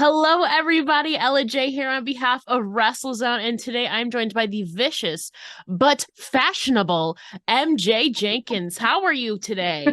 Hello, everybody. Ella J here on behalf of WrestleZone, and today I'm joined by the vicious but fashionable MJ Jenkins. How are you today?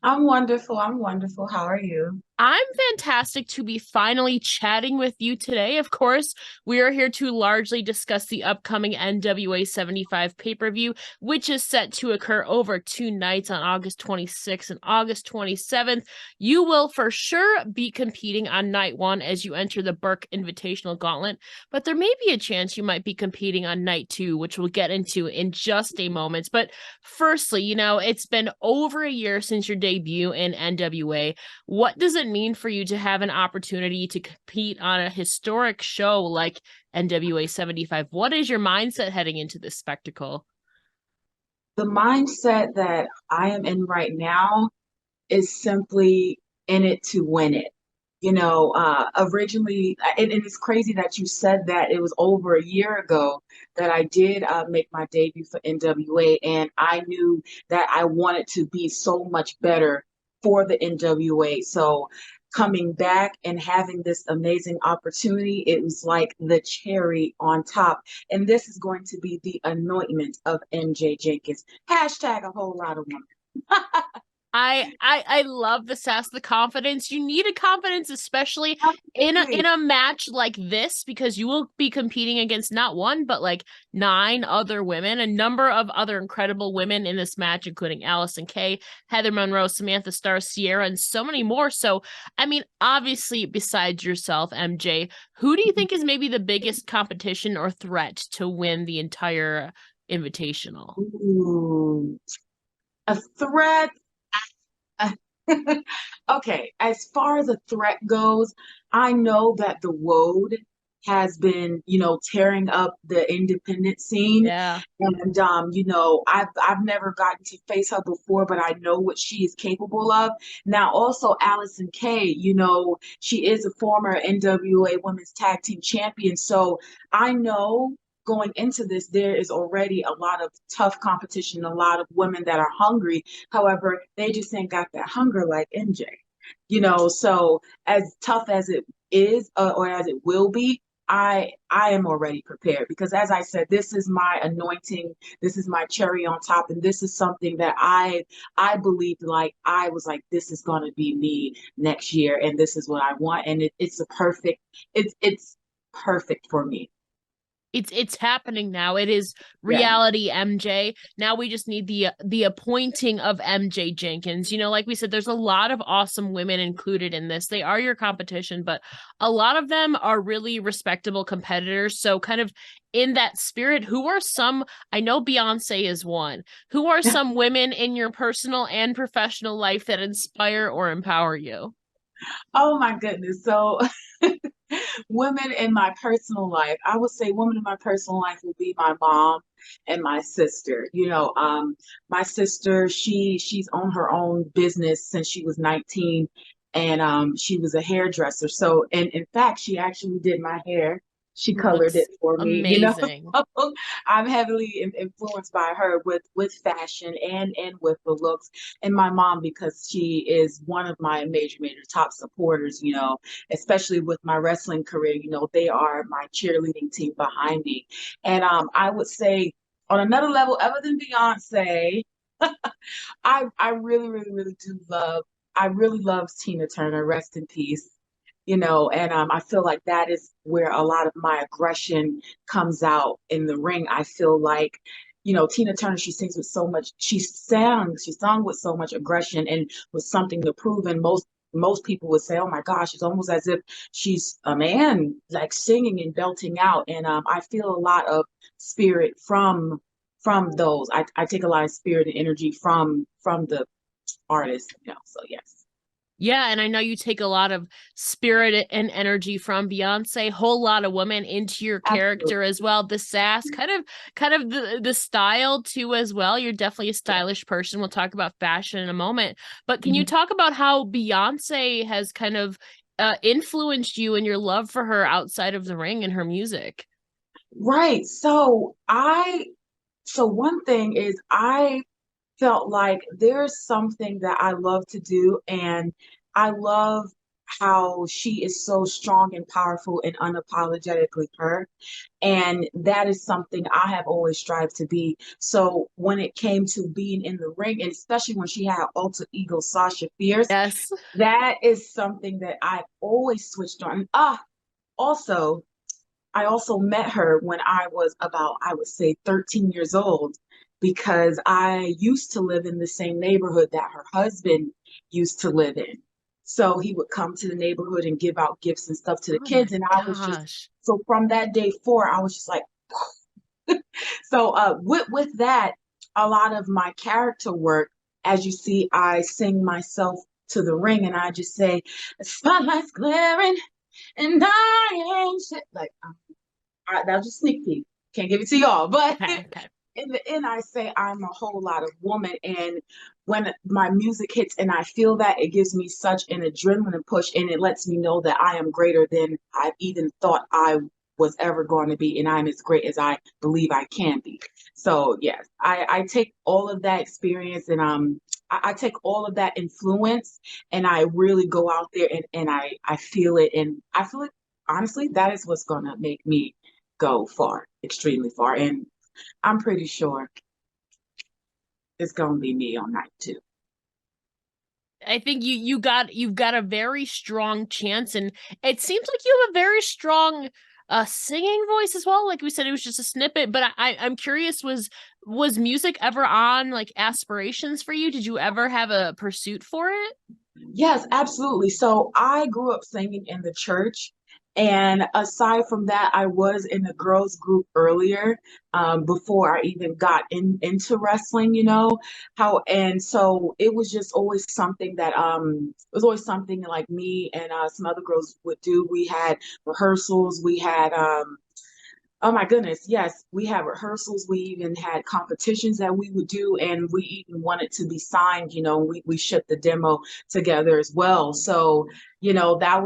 I'm wonderful. I'm wonderful. How are you? I'm fantastic to be finally chatting with you today. Of course, we are here to largely discuss the upcoming NWA 75 pay-per-view, which is set to occur over 2 nights on August 26th and August 27th. You will for sure be competing on night one as you enter the Burke Invitational Gauntlet, but there may be a chance you might be competing on night two, which we'll get into in just a moment. But firstly, it's been over a year since your debut in NWA. What does it mean for you to have an opportunity to compete on a historic show like NWA 75? What is your mindset heading into this spectacle? The mindset that I am in right now is simply in it to win it. Originally, and it's crazy that you said that it was over a year ago that I did make my debut for NWA, and I knew that I wanted to be so much better for the NWA. So coming back and having this amazing opportunity, it was like the cherry on top. And this is going to be the anointment of MJ Jenkins. Hashtag a whole lot of women. I love the sass, the confidence. You need a confidence, especially in a match like this, because you will be competing against not one, but like nine other women, a number of other incredible women in this match, including Allison Kay, Heather Monroe, Samantha Starr, Sierra, and so many more. So, I mean, obviously, besides yourself, MJ, who do you think is maybe the biggest competition or threat to win the entire invitational? Ooh, a threat. Okay, as far as a threat goes, I know that the Woad has been, tearing up the independent scene. Yeah. And I've never gotten to face her before, but I know what she is capable of. Now, also Allison Kay, she is a former NWA Women's Tag Team Champion. So I know going into this, there is already a lot of tough competition, a lot of women that are hungry. However, they just ain't got that hunger like MJ. So as tough as it is, or as it will be, I am already prepared because, as I said, this is my anointing, this is my cherry on top, and this is something that I believed, like I was like, this is going to be me next year, and this is what I want, and it's a perfect, it's perfect for me. It's happening now. It is Yeah. reality, MJ. Now we just need the appointing of MJ Jenkins. Like we said, there's a lot of awesome women included in this. They are your competition, but a lot of them are really respectable competitors. So kind of in that spirit, who are some, I know Beyonce is one. Who are some women in your personal and professional life that inspire or empower you? Oh my goodness. So women in my personal life, I would say women in my personal life will be my mom and my sister. My sister, she's on her own business since she was 19, and she was a hairdresser. So, and in fact, she actually did my hair. She colored Looks it for me. amazing. I'm heavily influenced by her with fashion and with the looks, and my mom because she is one of my major top supporters. Especially with my wrestling career. They are my cheerleading team behind me. And I would say on another level, other than Beyonce, I really, really, really do love, I really love Tina Turner, rest in peace. And I feel like that is where a lot of my aggression comes out in the ring. I feel like, Tina Turner, she sings with so much, she sung with so much aggression and with something to prove. And most people would say, oh my gosh, it's almost as if she's a man, like singing and belting out. And I feel a lot of spirit from those. I take a lot of spirit and energy from the artist, so yes. Yeah, and I know you take a lot of spirit and energy from Beyonce, whole lot of women into your Absolutely. character as well. The sass, kind of the style too as well. You're definitely a stylish person. We'll talk about fashion in a moment. But can you Mhm. talk about how Beyonce has kind of influenced you and your love for her outside of the ring and her music? Right. So one thing is I felt like there's something that I love to do, and I love how she is so strong and powerful and unapologetically her. And that is something I have always strived to be. So when it came to being in the ring, and especially when she had alter ego Sasha Fierce, Yes. that is something that I've always switched on. Also, I also met her when I was about, I would say, 13 years old, because I used to live in the same neighborhood that her husband used to live in. So he would come to the neighborhood and give out gifts and stuff to the Oh my kids. And I was just, gosh. so from that day forward, I was just like, so with that, a lot of my character work, as you see, I sing myself to the ring and I just say, the spotlight's glaring and I ain't shit. Like, that was just sneak peek. Can't give it to y'all, but Okay, okay. in the end, I say I'm a whole lot of woman. And when my music hits and I feel that, it gives me such an adrenaline push and it lets me know that I am greater than I even thought I was ever going to be. And I'm as great as I believe I can be. So, yes, I take all of that experience and I take all of that influence and I really go out there and I feel it. And I feel like, honestly, that is what's going to make me go far, extremely far. And I'm pretty sure it's gonna be me on night two. I think you've got a very strong chance, and it seems like you have a very strong singing voice as well. Like we said, it was just a snippet, but I'm curious, was music ever on like aspirations for you? Did you ever have a pursuit for it? Yes, absolutely. So I grew up singing in the church. And aside from that, I was in a girls group earlier, before I even got into wrestling, how, and so it was just always something that, it was always something like me and some other girls would do. We had rehearsals, we had, oh my goodness, yes, we had rehearsals. We even had competitions that we would do, and we even wanted to be signed. We shipped the demo together as well. So, that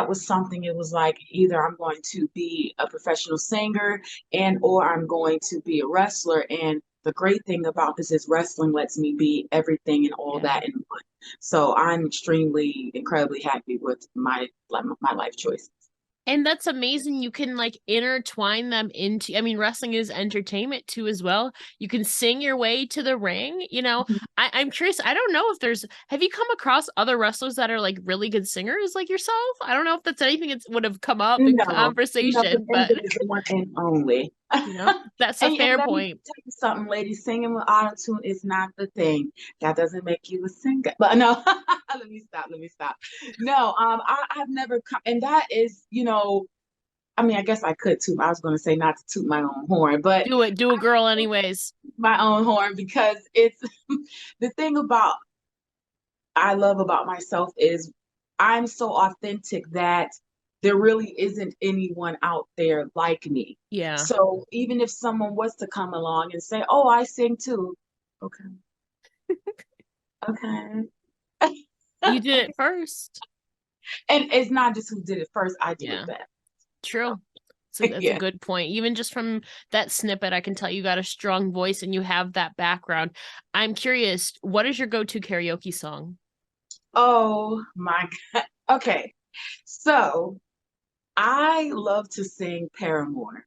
was something. It was like either I'm going to be a professional singer and or I'm going to be a wrestler. And the great thing about this is wrestling lets me be everything and all Yeah. that in one. So I'm extremely, incredibly happy with my life choice. And that's amazing. You can like intertwine them into, I mean, wrestling is entertainment too, as well. You can sing your way to the ring. I'm curious. I don't know if have you come across other wrestlers that are like really good singers like yourself? I don't know if that's anything that would have come up in No, conversation, and but there is one and only. that's a And fair let me point. tell you something, ladies, singing with auto-tune is not the thing. That doesn't make you a singer. But no, let me stop. No, I've never come, and that is, I mean, I guess I could too. I was going to say not to toot my own horn, but Do it, do a girl anyways. my own horn because it's the thing about I love about myself is I'm so authentic that there really isn't anyone out there like me. Yeah. So even if someone was to come along and say, "Oh, I sing too," okay, okay. You did it first. And it's not just who did it first, I do it Yeah. best. True. So that's a Yeah. good point. Even just from that snippet, I can tell you got a strong voice and you have that background. I'm curious, what is your go-to karaoke song? Oh my God. Okay. So I love to sing Paramore.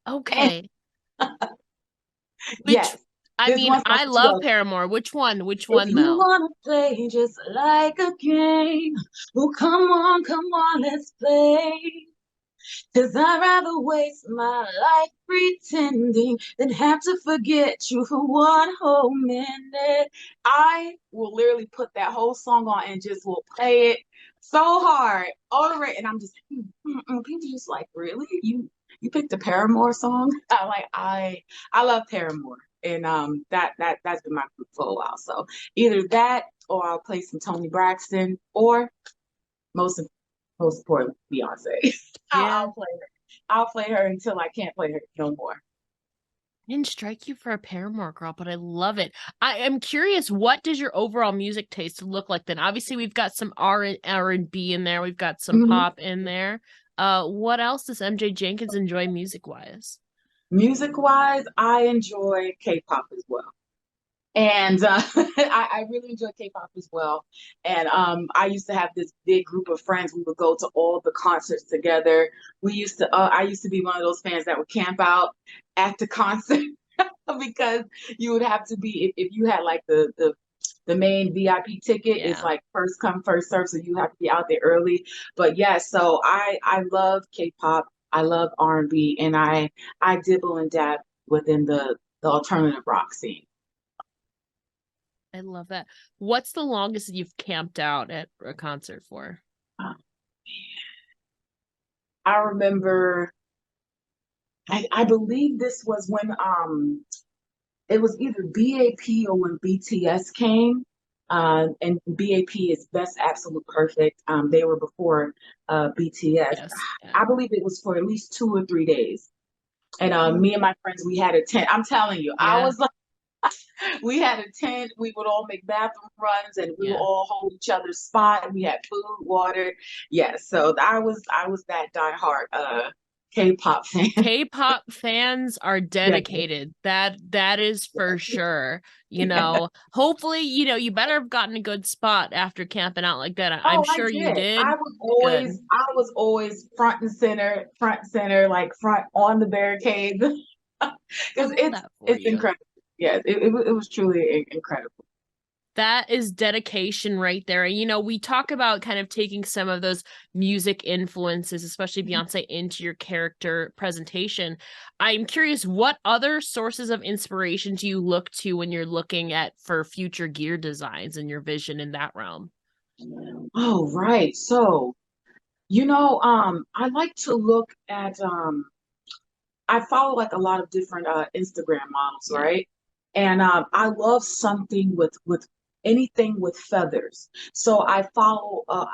And Okay. Which, yes, I this mean, one song I she love goes, Paramore. Which one? Which if one you though? wanna play just like a game, well, come on, let's play. Cause I'd rather waste my life pretending than have to forget you for one whole minute. I will literally put that whole song on and just will play it so hard all the way. And I'm just, people just like, really? You picked a Paramore song? I love Paramore. And that's been my group for a while. So either that or I'll play some Tony Braxton or most most importantly, Beyonce. Yeah. I'll play her. I'll play her until I can't play her no more. I didn't strike you for a Paramore girl, but I love it. I am curious, what does your overall music taste look like then? Obviously, we've got some R&B in there. We've got some Mhm. pop in there. What else does MJ Jenkins enjoy music wise? Music wise, I enjoy K-pop as well. And I really enjoy K-pop as well. And I used to have this big group of friends. We would go to all the concerts together. I used to be one of those fans that would camp out at the concert because you would have to be if you had like the main VIP ticket is Yeah. like first come first serve, so you have to be out there early. But yeah, so I love K-pop. I love R&B, and I dibble and dab within the alternative rock scene. I love that. What's the longest that you've camped out at a concert for? Oh, I remember, I believe this was when it was either BAP or when BTS came. And BAP is Best Absolute Perfect. They were before BTS. Yes. Yeah. I believe it was for at least 2 or 3 days. And me and my friends, we had a tent. I'm telling you, I Yeah. was like, we had a tent. We would all make bathroom runs, and we would Yeah. all hold each other's spot. We had food, water. Yeah, so I was that diehard K-pop fan. K-pop fans are Yeah, dedicated. That is for sure. yeah. Hopefully, you better have gotten a good spot after camping out like that. I'm Oh, I sure you did. did. Good. I was always front and center, like front on the barricades, I because love that for it's you. incredible. Yeah, it was truly incredible. That is dedication right there. And we talk about kind of taking some of those music influences, especially Beyonce, into your character presentation. I'm curious, what other sources of inspiration do you look to when you're looking at for future gear designs and your vision in that realm? Oh, right. So, I like to look at I follow like a lot of different Instagram models, Yeah. right? And I love something with anything with feathers. So I follow a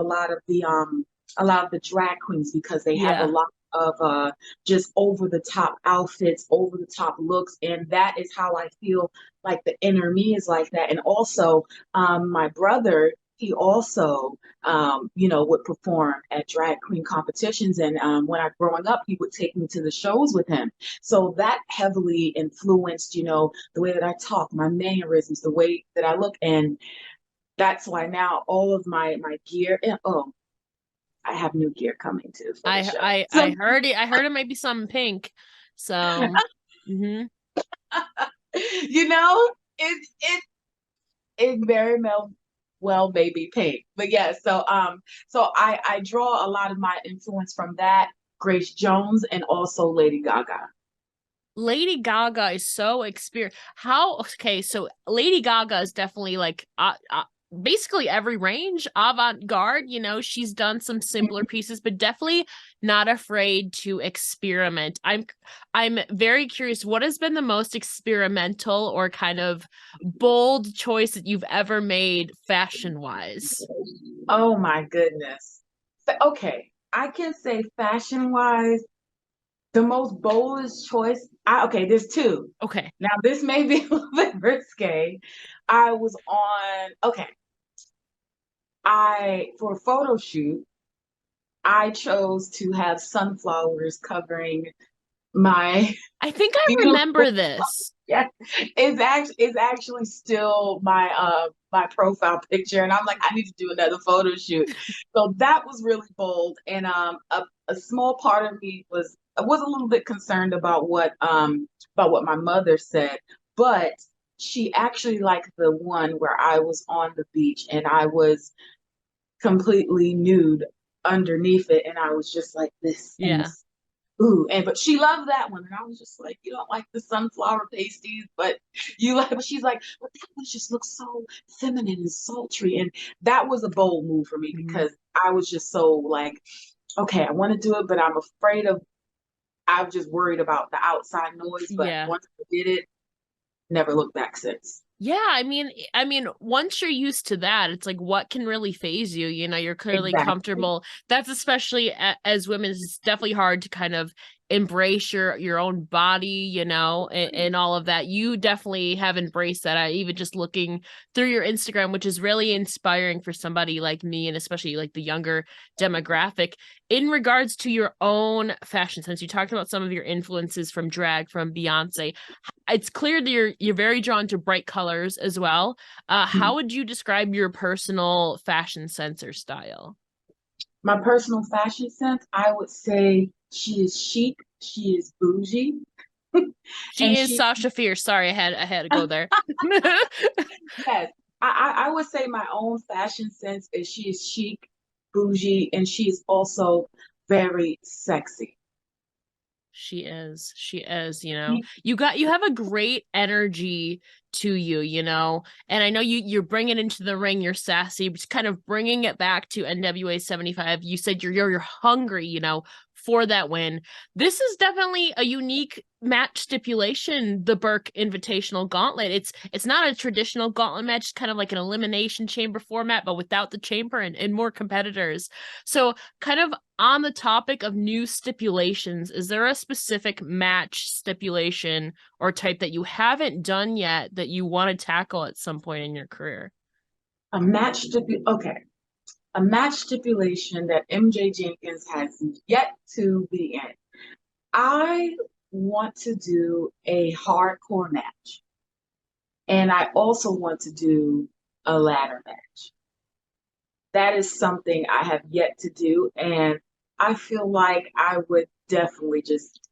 lot of the drag queens because they have a Yeah. lot of just over the top outfits, over the top looks, and that is how I feel like the inner me is like that. And also, my brother, he also would perform at drag queen competitions. And when I growing up, he would take me to the shows with him. So that heavily influenced, the way that I talk, my mannerisms, the way that I look. And that's why now all of my gear, and oh, I have new gear coming too for the I show. I So I heard it. I heard it might be something pink. So, you know, it very well maybe pink. But yeah, so I draw a lot of my influence from that, Grace Jones, and also Lady Gaga. Lady Gaga is so experienced. Okay, so Lady Gaga is definitely like basically every range, avant-garde, she's done some simpler pieces, but definitely not afraid to experiment. I'm very curious, what has been the most experimental or kind of bold choice that you've ever made fashion-wise? Oh my goodness. Okay, I can say fashion wise, the most boldest choice. Okay, there's two. Okay. Now this may be a little bit risque. I was on. Okay, I for a photo shoot, I chose to have sunflowers covering my I think I beautiful. remember this. Yeah, it's actually still my profile picture, and I'm like, I need to do another photo shoot. So that was really bold, and a small part of me was a little bit concerned about what my mother said, but she actually liked the one where I was on the beach and I was completely nude underneath it, and I was just like this and Yeah. this. Ooh, but she loved that one, and I was just like, you don't like the sunflower pasties, but you like. But she's like, but that one just looks so feminine and sultry, and that was a bold move for me Mhm. because I was just so like, okay, I want to do it, but I'm afraid of. I'm just worried about the outside noise. But Yeah. once I did it, never looked back since. Yeah, I mean, once you're used to that, it's like what can really phase you? You're clearly Exactly. comfortable. That's especially as women, it's definitely hard to kind of embrace your own body, you know, and all of that. You definitely have embraced that. I even just looking through your Instagram, which is really inspiring for somebody like me, and especially like the younger demographic. In regards to your own fashion sense, you talked about some of your influences from drag, from Beyonce. It's clear that you're very drawn to bright colors as well. How would you describe your personal fashion sense or style? My personal fashion sense, I would say she is chic, she is bougie, She and is she, Sasha Fierce. Sorry, I had to go there. yes, I would say my own fashion sense is she is chic, bougie, and she is also very sexy. She is. She is, you know. You have a great energy to you, you know. And I know you're bringing into the ring, you're sassy, but kind of bringing it back to NWA 75. You said you're hungry, you know, for that win. This is definitely a unique match stipulation, the Burke Invitational Gauntlet. It's not a traditional gauntlet match, it's kind of like an elimination chamber format, but without the chamber and more competitors. So kind of on the topic of new stipulations, is there a specific match stipulation or type that you haven't done yet that you want to tackle at some point in your career? Okay. A match stipulation that MJ Jenkins has yet to be in. I want to do a hardcore match, and I also want to do a ladder match. That is something I have yet to do, and I feel like I would definitely just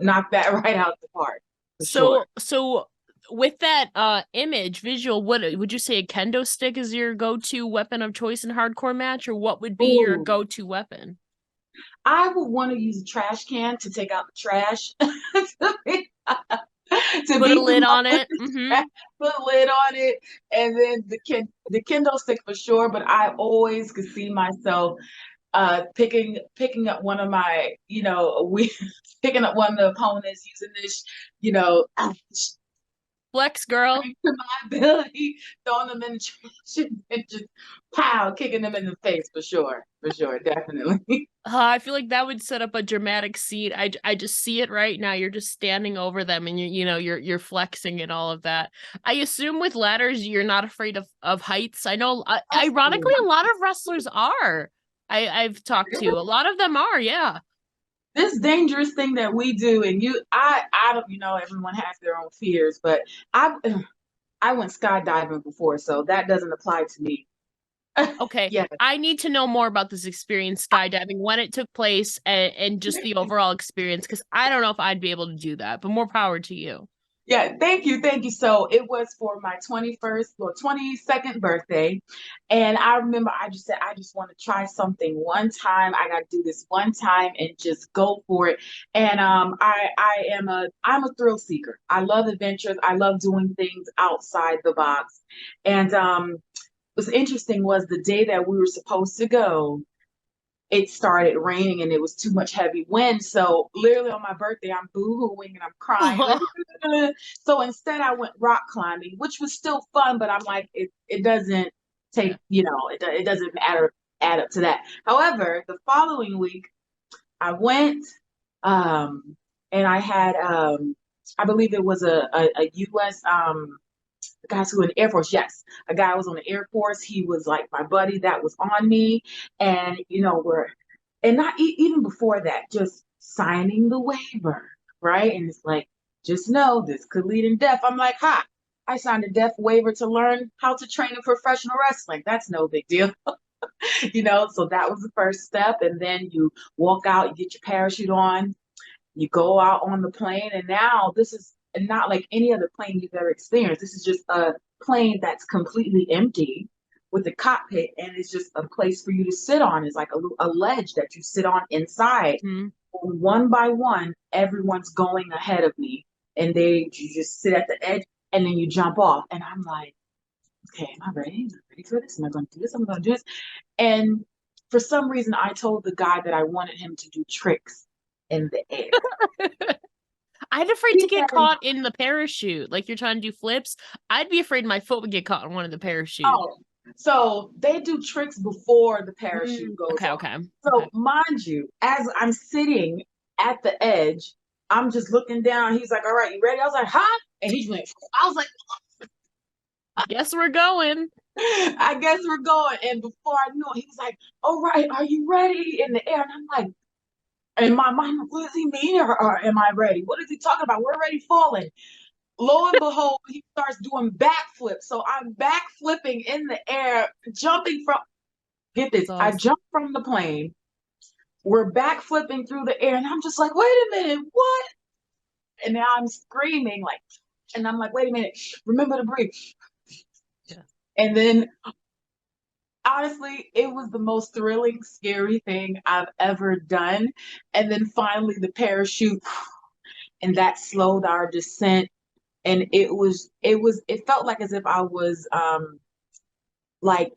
knock that right out the park for sure. So with that image visual, what would you say, a kendo stick is your go-to weapon of choice in hardcore match, or what would be your Ooh, go-to weapon? I would want to use a trash can to take out the trash. To Put a beat lid them up on with it. the Mm-hmm. trash, put a lid on it, and then the kendo stick for sure. But I always could see myself picking up one of my, we picking up one of the opponents using this, Flex girl. to my ability, throwing them in the trash and just pow, kicking them in the face for sure, definitely. I feel like that would set up a dramatic scene. I just see it right now. You're just standing over them and you're flexing and all of that. I assume with ladders you're not afraid of heights. I know ironically a lot of wrestlers are. I've talked to. A lot of them are, yeah. This dangerous thing that we do, and I don't, everyone has their own fears, but I, I went skydiving before, so that doesn't apply to me. Okay. Yeah. I need to know more about this experience skydiving, when it took place, and just the overall experience, because I don't know if I'd be able to do that, but more power to you. Yeah, thank you, thank you. So it was for my 21st or 22nd birthday. And I remember I just said, I just want to try something one time. I got to do this one time and just go for it. And I'm a thrill seeker. I love adventures. I love doing things outside the box. And what's interesting was the day that we were supposed to go, it started raining and it was too much heavy wind. So literally on my birthday, I'm boo-hooing and I'm crying. So instead I went rock climbing, which was still fun, but I'm like, it doesn't Yeah. take, it doesn't add up to that. However, the following week I went, and I had, I believe it was a US, the guys who were in the Air Force, yes, a guy was on the Air Force. He was like my buddy that was on me, and and not even before that, just signing the waiver, right? And it's like, just know this could lead in death. I'm like, ha, I signed a death waiver to learn how to train in professional wrestling. That's no big deal, So that was the first step, and then you walk out, you get your parachute on, you go out on the plane, and now this is not like any other plane you've ever experienced. This is just a plane that's completely empty with a cockpit, and it's just a place for you to sit on. It's like a ledge that you sit on inside. Mhm. One by one, everyone's going ahead of me, and you just sit at the edge, and then you jump off. And I'm like, okay, am I ready? Am I ready for this? Am I going to do this? Am I going to do this? And for some reason, I told the guy that I wanted him to do tricks in the air. I'd afraid to He get said, caught in the parachute. Like you're trying to do flips. I'd be afraid my foot would get caught in one of the parachutes. oh, so they do tricks before the parachute goes Okay, off. okay. So Okay. mind you, as I'm sitting at the edge. I'm just looking down. He's like, all right, you ready? I was like, huh? And he went, I was like, Guess we're going. I guess we're going. And before I knew it, he was like, all right, are you ready? In the air. And I'm like, in my mind, what does he mean? Or am I ready? What is he talking about? We're already falling. Lo and behold, he starts doing backflips. So I'm backflipping in the air, jumping from, get this, That's I awesome. jumped from the plane. We're backflipping through the air. And I'm just like, wait a minute, what? And now I'm screaming, like, and I'm like, wait a minute, remember to breathe. Yeah. And then honestly, it was the most thrilling, scary thing I've ever done. And then finally the parachute, and that slowed our descent. And it felt like as if I was like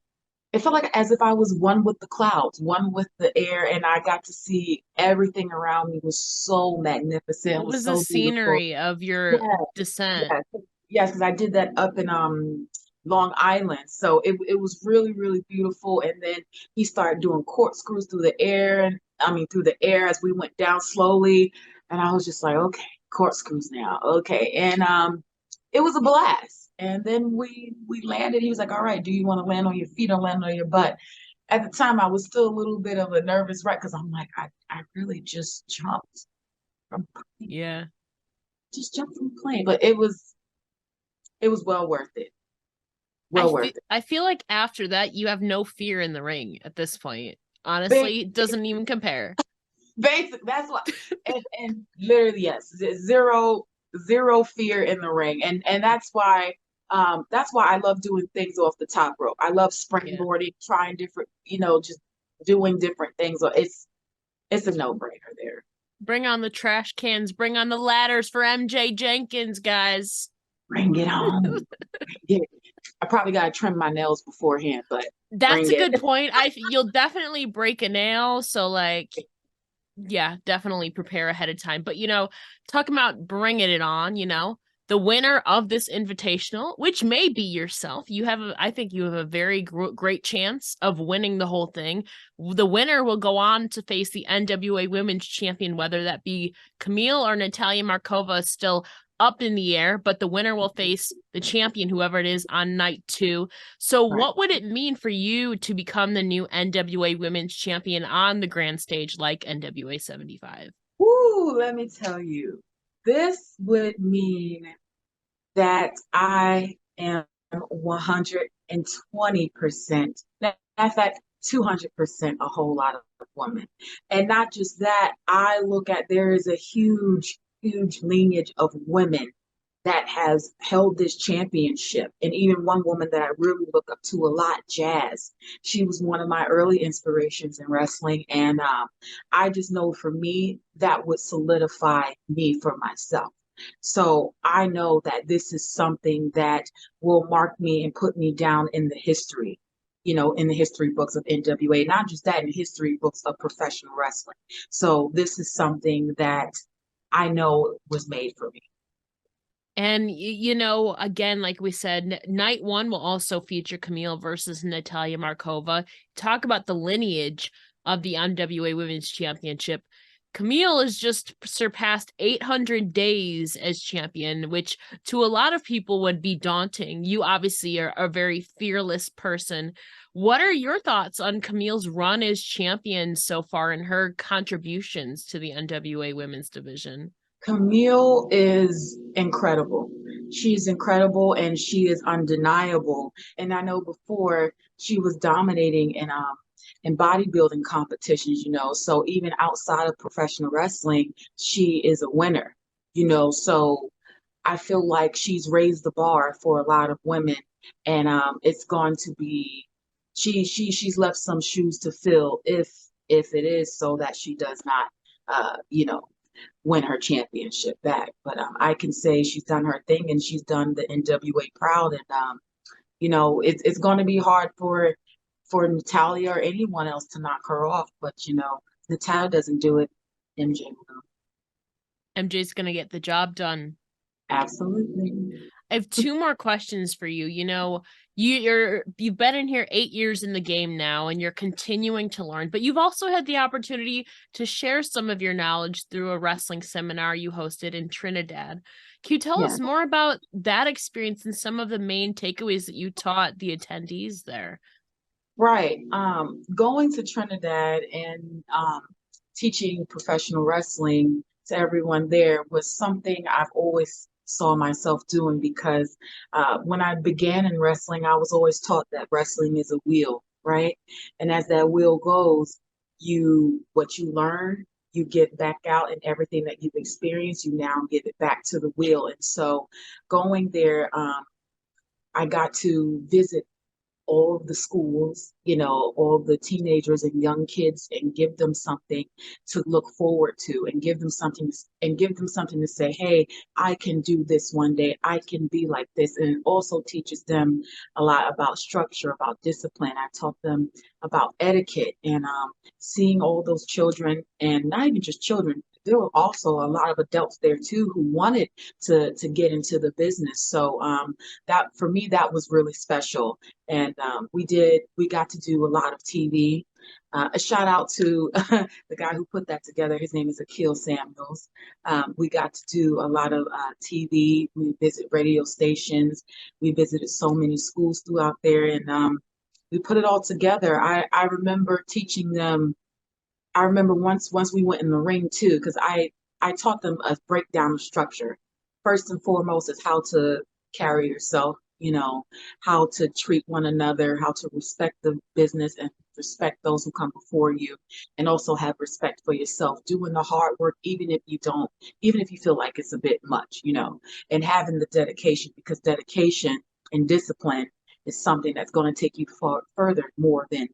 it felt like as if I was one with the clouds, one with the air, and I got to see everything around me was so magnificent. It What was was the so beautiful. scenery of your Yeah, descent? yes, yes, because I did that up in Long Island. So it was really, really beautiful. And then he started doing corkscrews through the air, and I mean through the air as we went down slowly. And I was just like, okay, corkscrews now. Okay. And it was a blast. And then we landed. He was like, all right, do you want to land on your feet or land on your butt? At the time I was still a little bit of a nervous wreck because I'm like, I really just jumped from Yeah. just jumped from the plane. But it was well worth it. Well worth it. I feel like after that you have no fear in the ring at this point. Ba- Honestly, it doesn't even compare. Basic. That's what. And literally, yes, zero fear in the ring, and that's why I love doing things off the top rope. I love Yeah. springboarding, trying different, just doing different things. So it's a no brainer there. Bring on the trash cans, bring on the ladders for MJ Jenkins, guys. Bring it on. Bring it. I probably gotta trim my nails beforehand, but That's bring a it. good point. You'll definitely break a nail, so like yeah, definitely prepare ahead of time. But talking about bringing it on, the winner of this invitational, which may be yourself, I think you have a very great chance of winning the whole thing. The winner will go on to face the NWA Women's Champion, whether that be Camille or Natalia Markova, is still up in the air, but the winner will face the champion, whoever it is, on night 2. So Right. what would it mean for you to become the new NWA Women's Champion on the grand stage like NWA 75? Woo, let me tell you, this would mean that I am 120%, in fact, 200% a whole lot of women. And not just that, I look at there is a huge, huge lineage of women that has held this championship. And even one woman that I really look up to a lot, Jazz. She was one of my early inspirations in wrestling. And I just know for me, that would solidify me for myself. So I know that this is something that will mark me and put me down in the history, in the history books of NWA, not just that, in the history books of professional wrestling. So this is something that I know was made for me. And again, like we said, night 1 will also feature Camille versus Natalia Markova. Talk about the lineage of the NWA Women's Championship. Camille has just surpassed 800 days as champion, which to a lot of people would be daunting. You obviously are a very fearless person. What are your thoughts on Camille's run as champion so far and her contributions to the NWA Women's Division? Camille is incredible. She's incredible and she is undeniable. And I know before she was dominating in bodybuilding competitions, so even outside of professional wrestling, she is a winner, so I feel like she's raised the bar for a lot of women, and it's going to be she's left some shoes to fill if it is so that she does not win her championship back. But I can say she's done her thing and she's done the NWA proud. And it's going to be hard for Natalia or anyone else to knock her off. But Natalia doesn't do it. MJ will. MJ's gonna get the job done. Absolutely. I have two more questions for you. You've been in here 8 years in the game now, and you're continuing to learn, but you've also had the opportunity to share some of your knowledge through a wrestling seminar you hosted in Trinidad. Can you tell Yeah. us more about that experience and some of the main takeaways that you taught the attendees there? Right. Going to Trinidad and teaching professional wrestling to everyone there was something I've always saw myself doing because when I began in wrestling, I was always taught that wrestling is a wheel, right? And as that wheel goes, what you learn, you get back out, and everything that you've experienced, you now give it back to the wheel. And so going there, I got to visit all of the schools, all the teenagers and young kids, and give them something to look forward to, and give them something to say, hey, I can do this one day. I can be like this. And it also teaches them a lot about structure, about discipline. I taught them about etiquette, and seeing all those children, and not even just children, there were also a lot of adults there too who wanted to get into the business. So that for me, that was really special. And we got to do a lot of TV. A shout out to the guy who put that together. His name is Akil Samuels. We got to do a lot of TV. We visit radio stations. We visited so many schools throughout there, and we put it all together. I remember teaching them. I remember once we went in the ring too, because I taught them a breakdown of structure. First and foremost is how to carry yourself, how to treat one another, how to respect the business and respect those who come before you, and also have respect for yourself, doing the hard work, even if you feel like it's a bit much, and having the dedication, because dedication and discipline is something that's going to take you further more than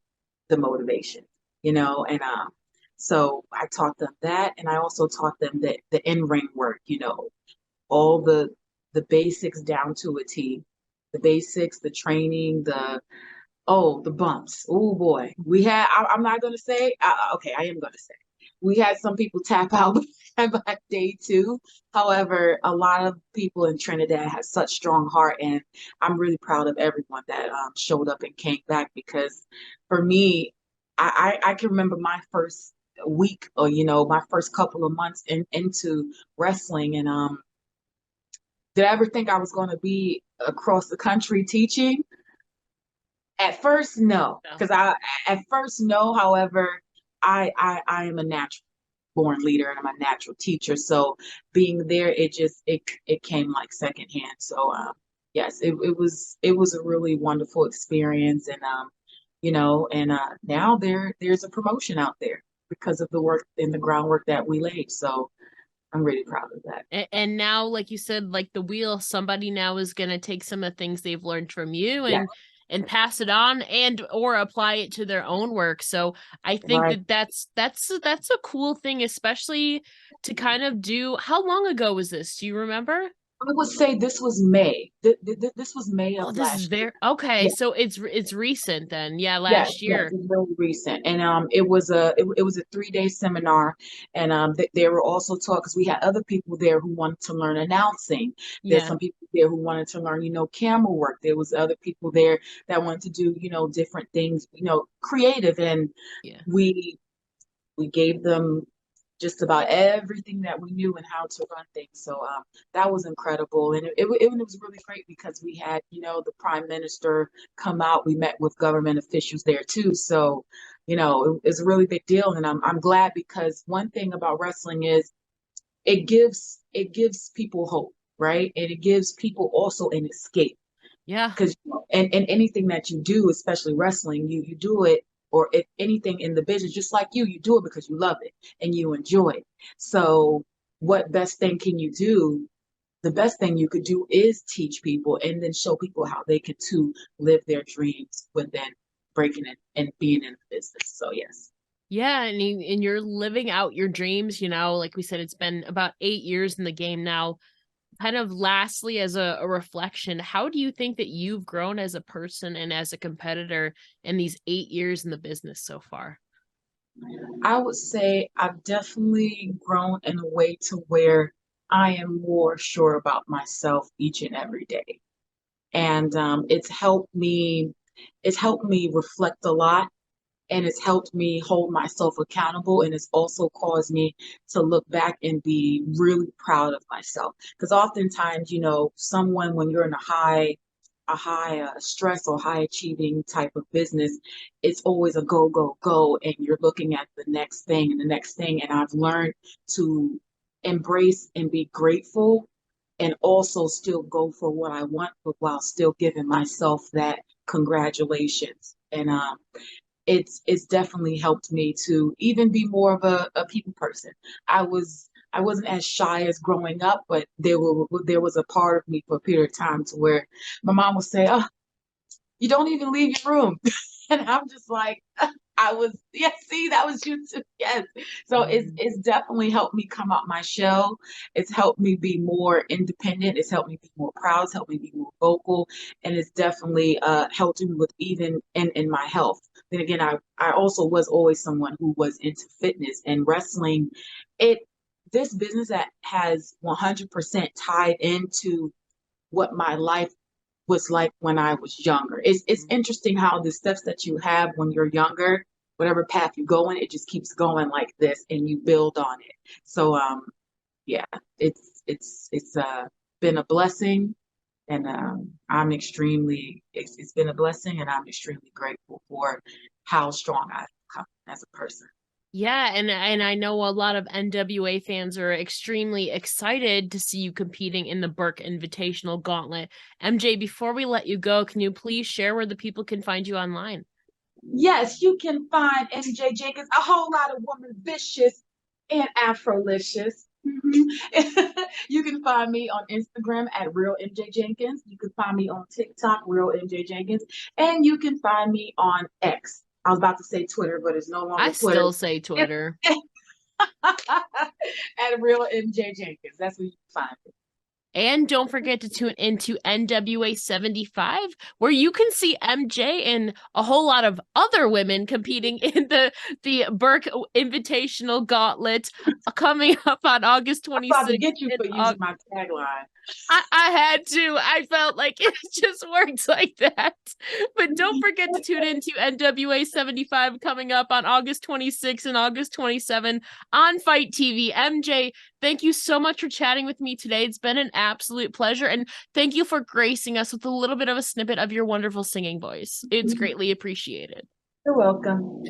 the motivation, and so I taught them that, and I also taught them that the in-ring work, all the basics down to a T, the basics, the training, the bumps. Oh boy, we had. I'm not gonna say. Okay, I am gonna say we had some people tap out by day two. However, a lot of people in Trinidad had such strong heart, and I'm really proud of everyone that showed up and came back, because for me, I can remember my first week, or my first couple of months into wrestling, and did I ever think I was going to be across the country teaching? At first, no, No. because I at first no. However, I am a natural born leader, and I'm a natural teacher. So being there, it came like secondhand. So yes, it was a really wonderful experience, and now there's a promotion out there because of the work and the groundwork that we laid. So I'm really proud of that. And now, like you said, like the wheel, somebody now is going to take some of the things they've learned from you Yeah, and pass it on and or apply it to their own work. So I think right. that that's a cool thing, especially to kind of do. How long ago was this? Do you remember? I would say this was May. This was May of Oh, this is last year. very okay. Yeah. So it's recent then. Yeah, Yes, last yes, year. it's really recent, and it was a 3-day seminar, and they were also taught, because we had other people there who wanted to learn announcing. There's Yeah. some people there who wanted to learn, camera work. There was other people there that wanted to do, different things, creative, and Yeah. we we gave them just about everything that we knew and how to run things. So that was incredible. And it was really great because we had, the prime minister come out. We met with government officials there too. So, it's a really big deal. And I'm glad, because one thing about wrestling is it gives people hope, right? And it gives people also an escape, Yeah. because and anything that you do, especially wrestling, you do it, or if anything in the business, just like you do it because you love it and you enjoy it. So what best thing can you do? The best thing you could do is teach people, and then show people how they could too live their dreams within breaking it and being in the business. So yes. Yeah, and you're living out your dreams, like we said, it's been about 8 years in the game now. Kind of lastly, as a reflection, how do you think that you've grown as a person and as a competitor in these 8 years in the business so far? I would say I've definitely grown in a way to where I am more sure about myself each and every day. And it's helped me reflect a lot, and it's helped me hold myself accountable, and it's also caused me to look back and be really proud of myself. Because oftentimes, someone, when you're in a high stress or high achieving type of business, it's always a go, go, go. And you're looking at the next thing and the next thing. And I've learned to embrace and be grateful and also still go for what I want, but while still giving myself that congratulations. And it's definitely helped me to even be more of a people person. I wasn't as shy as growing up, but there was a part of me for a period of time to where my mom would say, "Oh, you don't even leave your room," and I'm just like, I was, yeah, see, that was you too. Yes. So it's definitely helped me come out my shell. It's helped me be more independent. It's helped me be more proud. It's helped me be more vocal. And it's definitely helped me with even in my health. Then again, I also was always someone who was into fitness and wrestling. It this business that has 100% tied into what my life was like when I was younger. It's interesting how the steps that you have when you're younger, whatever path you go in, it just keeps going like this, and you build on it. So yeah, it's been a blessing, and it's been a blessing, and I'm extremely grateful for how strong I've become as a person. Yeah, and I know a lot of NWA fans are extremely excited to see you competing in the Burke Invitational Gauntlet. MJ, before we let you go, can you please share where the people can find you online? Yes, you can find MJ Jenkins, a whole lot of woman vicious and Afrolicious. You can find me on Instagram at Real MJ Jenkins. You can find me on TikTok, Real MJ Jenkins, and you can find me on X. I was about to say Twitter, but it's no I longer Twitter. still say Twitter. At Real MJ Jenkins. That's where you can find me. And don't forget to tune into NWA 75, where you can see MJ and a whole lot of other women competing in the Burke Invitational Gauntlet coming up on August I'm about to 26th. get you for using my tagline. I had to. I felt like it just worked like that. But don't forget to tune into NWA 75 coming up on August 26th and August 27th on Fight TV. MJ, thank you so much for chatting with me today. It's been an absolute pleasure. And thank you for gracing us with a little bit of a snippet of your wonderful singing voice. It's greatly appreciated. You're welcome.